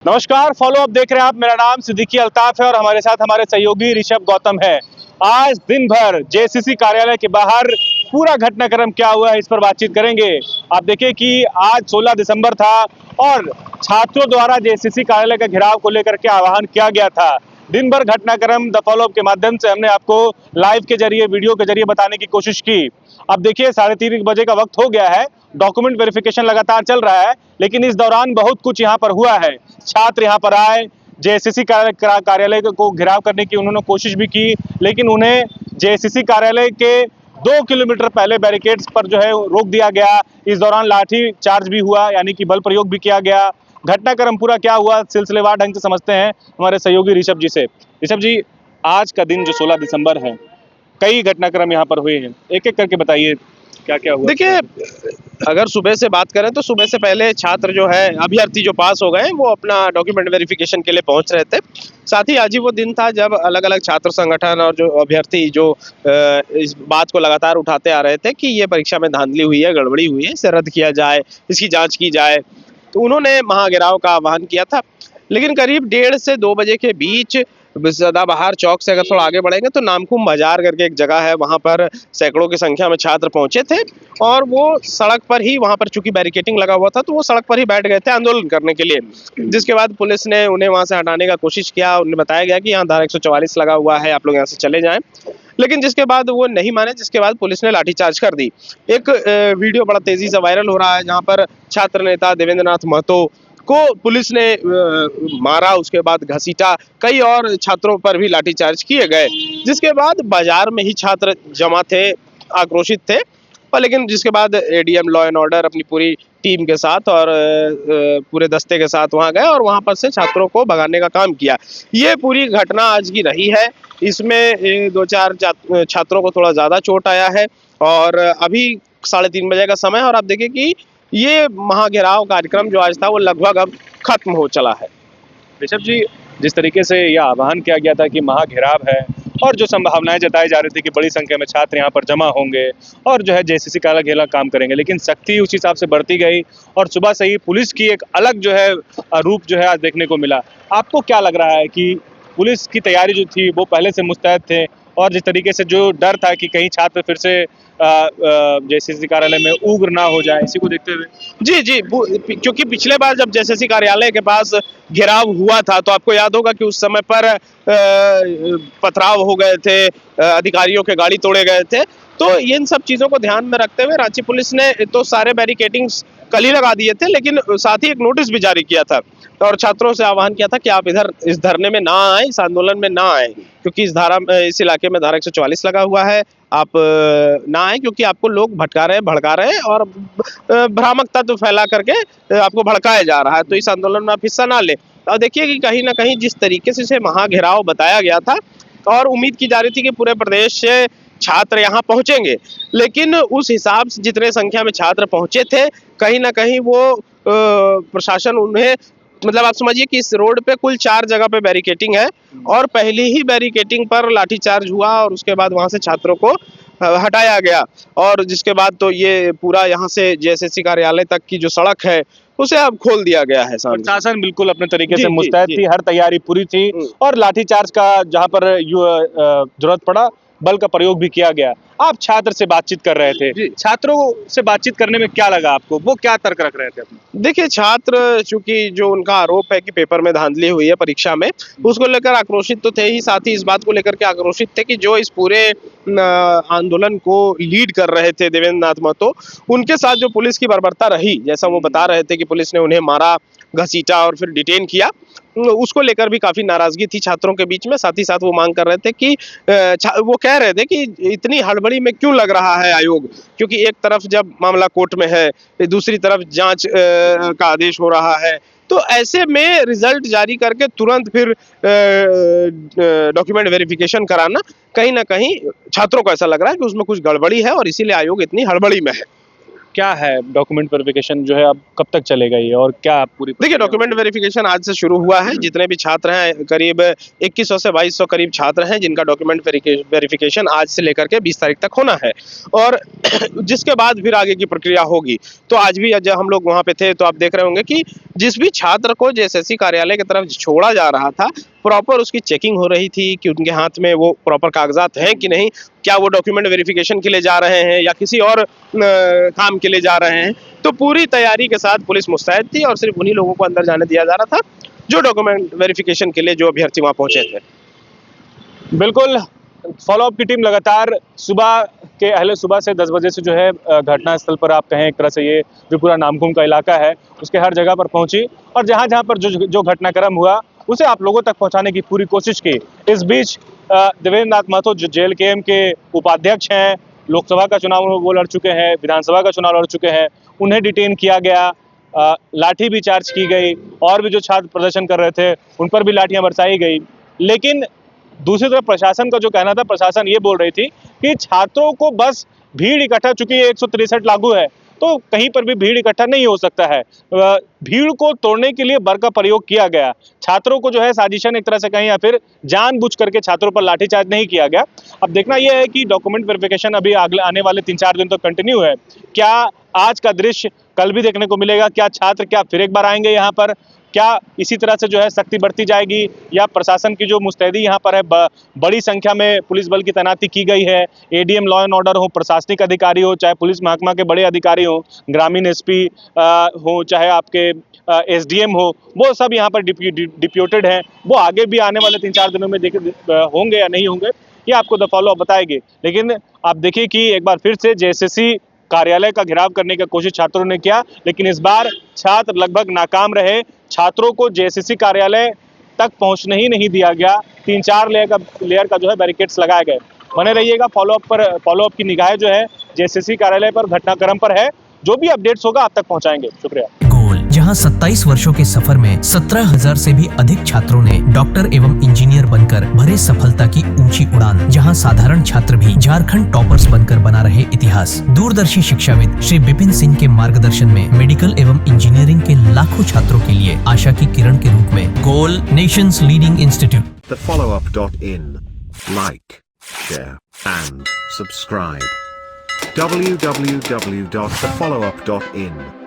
नमस्कार, follow up देख रहे हैं आप। मेरा नाम सिद्दीकी अल्ताफ है और हमारे साथ हमारे सहयोगी ऋषभ गौतम है। आज दिन भर जेसीसी कार्यालय के बाहर पूरा घटनाक्रम क्या हुआ है, इस पर बातचीत करेंगे। आप देखिए कि आज 16 दिसंबर था और छात्रों द्वारा जेसीसी कार्यालय का घेराव को लेकर के आह्वान किया गया था। दिन भर घटनाक्रम द फॉलो अप के माध्यम से हमने आपको लाइव के जरिए, वीडियो के जरिए बताने की कोशिश की। अब देखिए 3:30 बजे का वक्त हो गया है, डॉक्यूमेंट वेरिफिकेशन लगातार चल रहा है, लेकिन इस दौरान बहुत कुछ यहाँ पर हुआ है। छात्र यहाँ पर आए, जेएसएससी कार्यालय को घेराव करने की उन्होंने कोशिश भी की, लेकिन उन्हें जेएसएससी कार्यालय के 2 किलोमीटर पहले बैरिकेड्स पर जो है रोक दिया गया। इस दौरान लाठी चार्ज भी हुआ, यानी कि बल प्रयोग भी किया गया। घटनाक्रम पूरा क्या हुआ, सिलसिलेवार ढंग से समझते हैं हमारे सहयोगी ऋषभ जी से। ऋषभ जी, आज का दिन जो 16 दिसंबर है, कई घटनाक्रम यहाँ पर हुए हैं, एक एक करके बताइए क्या क्या हुआ। देखिए, अगर सुबह से बात करें तो सुबह से पहले छात्र जो है, अभ्यर्थी जो पास हो गए, वो अपना डॉक्यूमेंट वेरिफिकेशन के लिए पहुंच रहे थे। साथ ही आज ही वो दिन था जब अलग अलग छात्र संगठन और जो अभ्यर्थी जो इस बात को लगातार उठाते आ रहे थे कि ये परीक्षा में धांधली हुई है, गड़बड़ी हुई है, इसे रद्द किया जाए, इसकी जांच की जाए। तो उन्होंने महाघेराव का आह्वान किया था। लेकिन करीब 1:30 से 2 बजे के बीच सदाबहार चौक से अगर थोड़ा आगे बढ़ेंगे तो नामकुम बाजार करके एक जगह है, वहां पर सैकड़ों की संख्या में छात्र पहुंचे थे और वो सड़क पर ही, वहां पर चूंकि बैरिकेटिंग लगा हुआ था तो वो सड़क पर ही बैठ गए थे आंदोलन करने के लिए। जिसके बाद पुलिस ने उन्हें वहां से हटाने का कोशिश किया। उन्हें बताया गया कि यहाँ धारा 144 लगा हुआ है, आप लोग यहाँ से चले जाएं। लेकिन जिसके बाद वो नहीं माने, जिसके बाद पुलिस ने लाठीचार्ज कर दी। एक वीडियो बड़ा तेजी से वायरल हो रहा है जहाँ पर छात्र नेता देवेंद्र नाथ महतो को पुलिस ने मारा, उसके बाद घसीटा, कई और छात्रों पर भी लाठीचार्ज किए गए। जिसके बाद बाजार में ही छात्र जमा थे, आक्रोशित थे। और लेकिन जिसके बाद एडीएम लॉ एंड ऑर्डर अपनी पूरी टीम के साथ और पूरे दस्ते के साथ वहां गए और वहां पर से छात्रों को भगाने का काम किया। ये पूरी घटना आज की रही है। इसमें 2-4 छात्रों को थोड़ा ज्यादा चोट आया है और अभी 3:30 बजे का समय है और आप देखिए कि ये महाघेराव कार्यक्रम जो आज था वो लगभग अब खत्म हो चला है। ऋषभ जी, जिस तरीके से यह आह्वान किया गया था कि महाघेराव है और जो संभावनाएं जताई जा रही थी कि बड़ी संख्या में छात्र यहाँ पर जमा होंगे और जो है जेसीसी काला घेरा काम करेंगे, लेकिन सख्ती उस हिसाब से बढ़ती गई और सुबह से ही पुलिस की एक अलग जो है रूप जो है आज देखने को मिला। आपको क्या लग रहा है कि पुलिस की तैयारी जो थी वो पहले से मुस्तैद थे, और जिस तरीके से जो डर था कि कहीं छात्र फिर से जेसीसी कार्यालय में उग्र ना हो जाए, इसी को देखते हुए? जी, क्योंकि पिछले बार जब जेएसएससी कार्यालय के पास घेराव हुआ था तो आपको याद होगा कि उस समय पर पथराव हो गए थे, अधिकारियों के गाड़ी तोड़े गए थे। तो इन सब चीजों को ध्यान में रखते हुए रांची पुलिस ने तो सारे बैरिकेडिंग्स कल ही लगा दिए थे, लेकिन साथ ही एक नोटिस भी जारी किया था और छात्रों से आह्वान किया था कि आप इधर इस धरने में ना आए, इस आंदोलन में ना आए, क्योंकि इस इलाके में धारा 144 लगा हुआ है। आप ना आए क्योंकि आपको लोग भटका रहे हैं, भड़का रहे हैं और भ्रामक तत्व फैला करके आपको भड़काया जा रहा है। तो इस आंदोलन में आप हिस्सा ना ले। और देखिए कि कहीं ना कहीं जिस तरीके से इसे महाघेराव बताया गया था और उम्मीद की जा रही थी कि पूरे प्रदेश से छात्र यहाँ पहुंचेंगे, लेकिन उस हिसाब से जितने संख्या में छात्र पहुंचे थे, कहीं ना कहीं वो प्रशासन उन्हें, मतलब आप समझिए कि इस रोड पे कुल 4 जगह पे बैरिकेटिंग है और पहली ही बैरिकेटिंग पर लाठीचार्ज हुआ और उसके बाद वहां से छात्रों को हटाया गया। और जिसके बाद तो ये पूरा यहाँ से जेएसएससी कार्यालय तक की जो सड़क है उसे अब खोल दिया गया है। प्रशासन बिल्कुल अपने तरीके से मुस्तैद थी, हर तैयारी पूरी थी और लाठीचार्ज का जहां पर जरूरत पड़ा बल का प्रयोग भी किया गया। आप छात्र से बातचीत कर रहे थे, छात्रों से बातचीत करने में क्या लगा आपको, वो क्या तर्क रख रहे थे अपने? देखिए, छात्र चूंकि जो उनका आरोप है कि पेपर में धांधली हुई है परीक्षा में, उसको लेकर आक्रोशित तो थे ही, साथ ही इस बात को लेकर के आक्रोशित थे कि जो इस पूरे आंदोलन को लीड कर रहे थे देवेंद्र नाथ महतो, उनके साथ जो पुलिस की बर्बरता रही, जैसा वो बता रहे थे कि पुलिस ने उन्हें मारा, घसीटा और फिर डिटेन किया, उसको लेकर भी काफी नाराजगी थी छात्रों के बीच में। साथ ही साथ वो मांग कर रहे थे कि वो कह रहे थे कि इतनी हड़बड़ी में क्यों लग रहा है आयोग, क्योंकि एक तरफ जब मामला कोर्ट में है, दूसरी तरफ जांच का आदेश हो रहा है, तो ऐसे में रिजल्ट जारी करके तुरंत फिर डॉक्यूमेंट वेरिफिकेशन कराना, कहीं ना कहीं छात्रों को ऐसा लग रहा है कि उसमें कुछ गड़बड़ी है और इसीलिए आयोग इतनी हड़बड़ी में है। क्या है डॉक्यूमेंट वेरिफिकेशन जो है अब कब तक चलेगा ये, और क्या पूरी देखिए, डॉक्यूमेंट वेरिफिकेशन आज से शुरू हुआ है। जितने भी छात्र हैं, करीब 2100 से 2200 करीब छात्र हैं जिनका डॉक्यूमेंट वेरिफिकेशन आज से लेकर के 20 तारीख तक होना है, और जिसके बाद फिर आगे की प्रक्रिया होगी। तो आज भी जब हम लोग वहाँ पे थे तो आप देख रहे होंगे कि जिस भी छात्र को जेएसएससी कार्यालय की तरफ छोड़ा जा रहा था, प्रॉपर उसकी चेकिंग हो रही थी कि उनके हाथ में वो प्रॉपर कागजात हैं कि नहीं, क्या वो डॉक्यूमेंट वेरिफिकेशन के लिए जा रहे हैं या किसी और काम के लिए जा रहे हैं। तो पूरी तैयारी के साथ पुलिस मुस्तैद थी और सिर्फ उन्हीं लोगों को अंदर जाने दिया जा रहा था जो डॉक्यूमेंट वेरिफिकेशन के लिए जो अभ्यर्थी वहाँ पहुंचे थे। बिल्कुल, फॉलोअप की टीम लगातार सुबह से 10 बजे से जो है घटना स्थल पर आप कहें एक तरह से ये जो पूरा नामकुम का इलाका है उसके हर जगह पर पहुंची, और जहां जहां पर जो घटनाक्रम हुआ उसे आप लोगों तक पहुंचाने की पूरी कोशिश की। इस बीच देवेंद्र नाथ महतो जो JLKM के उपाध्यक्ष हैं, लोकसभा का चुनाव वो लड़ चुके हैं, विधानसभा का चुनाव लड़ चुके हैं, उन्हें डिटेन किया गया, लाठी भी चार्ज की गई, और भी जो छात्र प्रदर्शन कर रहे थे उन पर भी लाठियां बरसाई गई। लेकिन दूसरी तरफ प्रशासन का जो कहना था, प्रशासन ये बोल रही थी कि छात्रों को बस भीड़ इकट्ठा, चूंकि 163 लागू है तो कहीं पर भी भीड़ इकट्ठा नहीं हो सकता है। भीड़ को तोड़ने के लिए बल का प्रयोग किया गया, छात्रों को जो है साजिशन एक तरह से कहीं या फिर जानबूझ करके छात्रों पर लाठीचार्ज नहीं किया गया। अब देखना यह है कि डॉक्यूमेंट वेरिफिकेशन अभी अगले आने वाले 3-4 दिन तो कंटिन्यू है, क्या आज का दृश्य कल भी देखने को मिलेगा, क्या छात्र क्या फिर एक बार आएंगे यहाँ पर, क्या इसी तरह से जो है सख्ती बढ़ती जाएगी, या प्रशासन की जो मुस्तैदी यहाँ पर है, बड़ी संख्या में पुलिस बल की तैनाती की गई है, ADM लॉ एंड ऑर्डर हो, प्रशासनिक अधिकारी हो, चाहे पुलिस महकमा के बड़े अधिकारी हो, ग्रामीण SP हो, चाहे आपके SDM हो, वो सब यहाँ पर डिप्यूटेड हैं। वो आगे भी आने वाले 3-4 दिनों में होंगे या नहीं होंगे, ये आपको द फॉलो बताएंगे। लेकिन आप देखिए कि एक बार फिर से JSSC कार्यालय का घेराव करने की कोशिश छात्रों ने किया, लेकिन इस बार छात्र लगभग नाकाम रहे। छात्रों को JSSC कार्यालय तक पहुंचने ही नहीं दिया गया। 3-4 लेयर का जो है बैरिकेड्स लगाए गए। बने रहिएगा, फॉलोअप की निगाहें जो है JSSC कार्यालय पर, घटनाक्रम पर है। जो भी अपडेट्स होगा आप तक पहुंचाएंगे। शुक्रिया। गोल, जहां 27 वर्षों के सफर में 17,000 से भी अधिक छात्रों ने डॉक्टर एवं इंजीनियर बनकर भरे सफलता की ऊंची उड़ान, जहां साधारण छात्र भी झारखंड टॉपर्स बनकर बना रहे इतिहास। दूरदर्शी शिक्षाविद श्री विपिन सिंह के मार्गदर्शन में मेडिकल एवं इंजीनियरिंग के लाखों छात्रों के लिए आशा की किरण के रूप में goal, nations leading institute. TheFollowUp.in. Like, share and subscribe. www.thefollowup.in